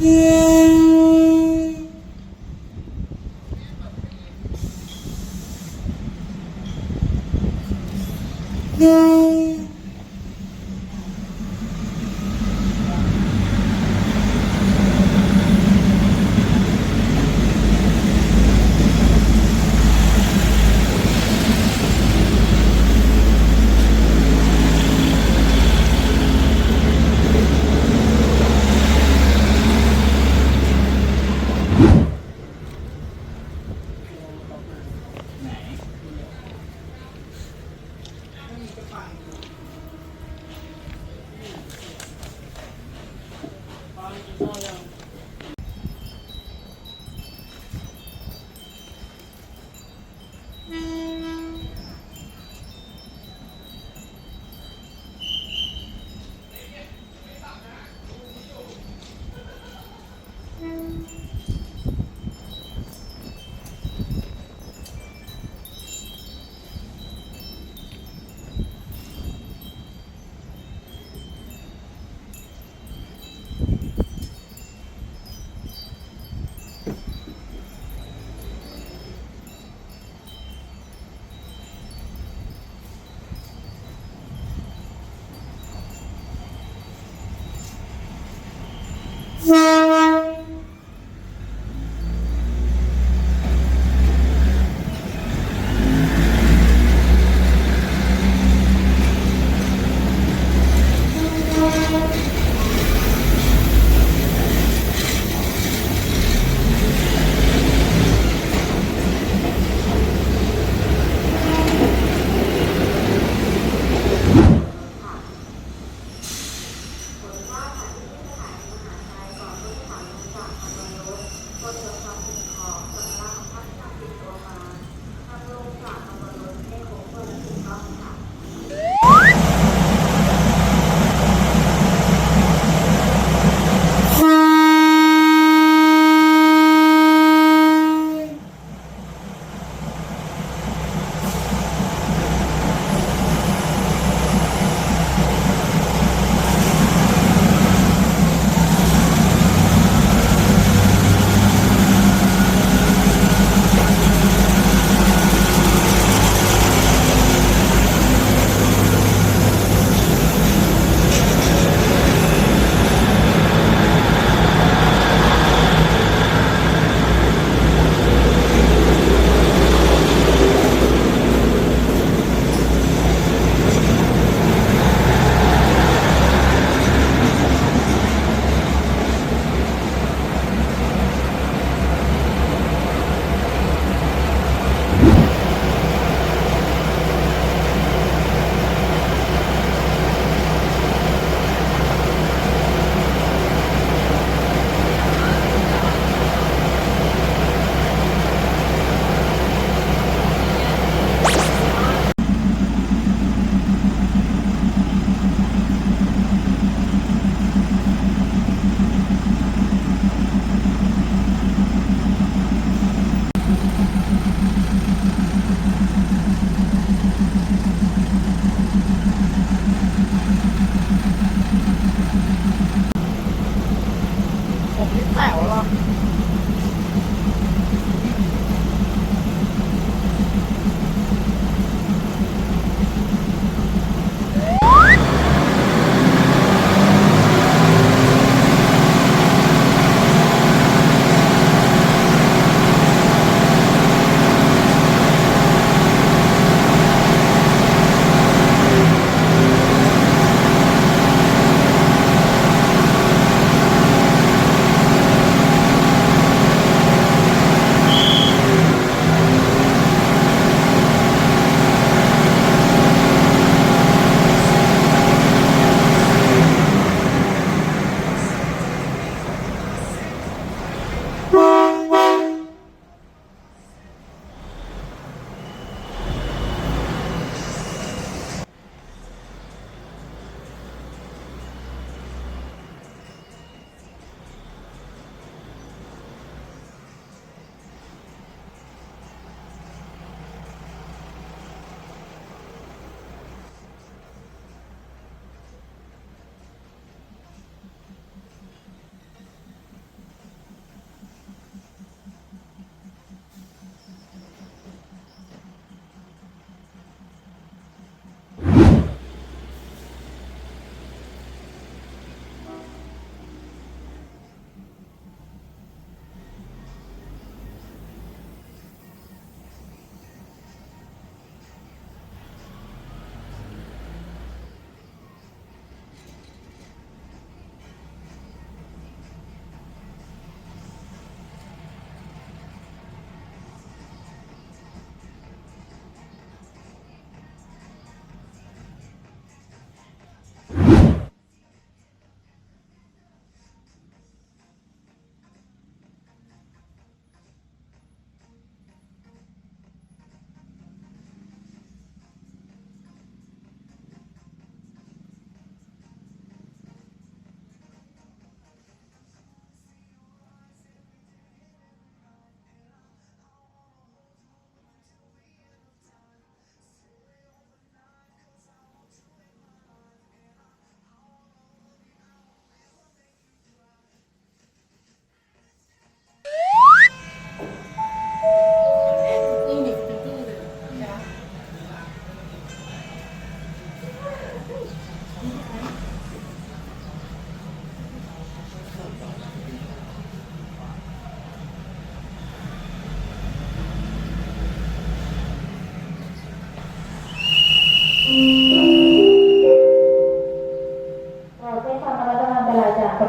เ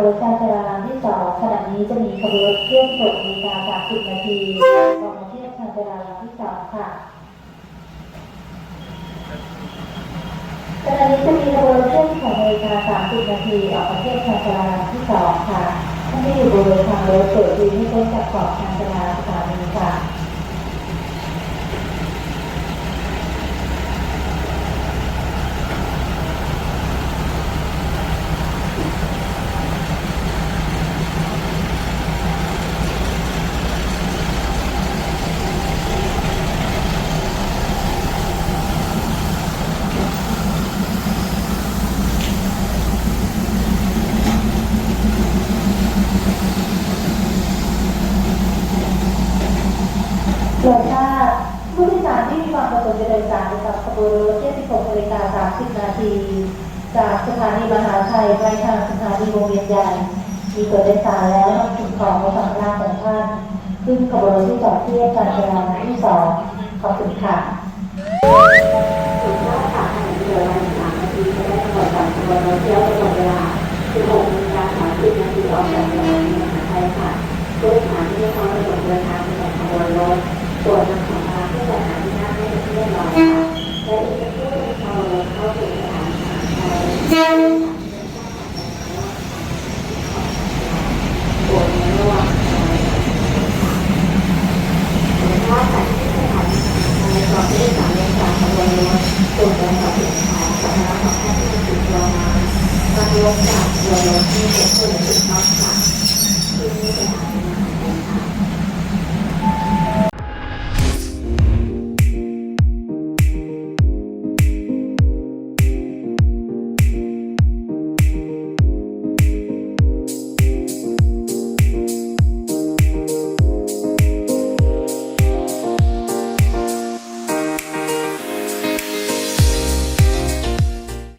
รถการจราจรที่2ขณะนี้จะมีขบวนรถเคลื่อน6 นาฬิกา 30 นาทีออกมาเทียบทางจราจรที่2ค่ะขณะนี้จะมีขบวนรถเคลื่อน6 นาฬิกา 30 นาทีออกมาเทียบทางจราจรที่2ค่ะท่านที่อยู่บริเวณทางรถโปรดยืนให้พ้นจากขอบทางจราจรสถานีค่ะส่วนถ้าผู้โดยสารที่มีความประสงค์จะโดยสารกับขบวนรถที่16 นาฬิกา 30 นาทีจากสถานีมหาชัยไปทางสถานีวงเวียนใหญ่มีตัวโดยสารแล้วนำสิ่งของมาฝากร่างของท่านซึ่งขบวนรถที่จอดเทียบการจราจรที่2ขอบคุณค่ะสุดยอดค่ะขณะนี้เหลือเวลา3 นาทีจะได้กำหนดการขบวนรถเที่ยวกำหนดเวลา 16 นาฬิกา 30 นาทีออกจากสถานีมหาชัยค่ะผู้โดยสารที่มีความประสงค์เดินทางไปยังขบวนรถโปรดนำของกลางเพื่อจัดหาที่นั่งให้เป็นที่เรียบร้อยค่ะและอีกสักครู่จะขบวนรถเข้าสู่สถานีมหาชัยโปรดในระหว่างถ้าจากที่สถานีในกรอบที่ได้สั่งเรียนจากขบวนรถส่วนการต่อสินค้าสาธารณของท่านที่ติดตัวมาการรวมจากขบวนรถที่เกิดขึ้นในจุดน็อตค่ะที่นี่สถานี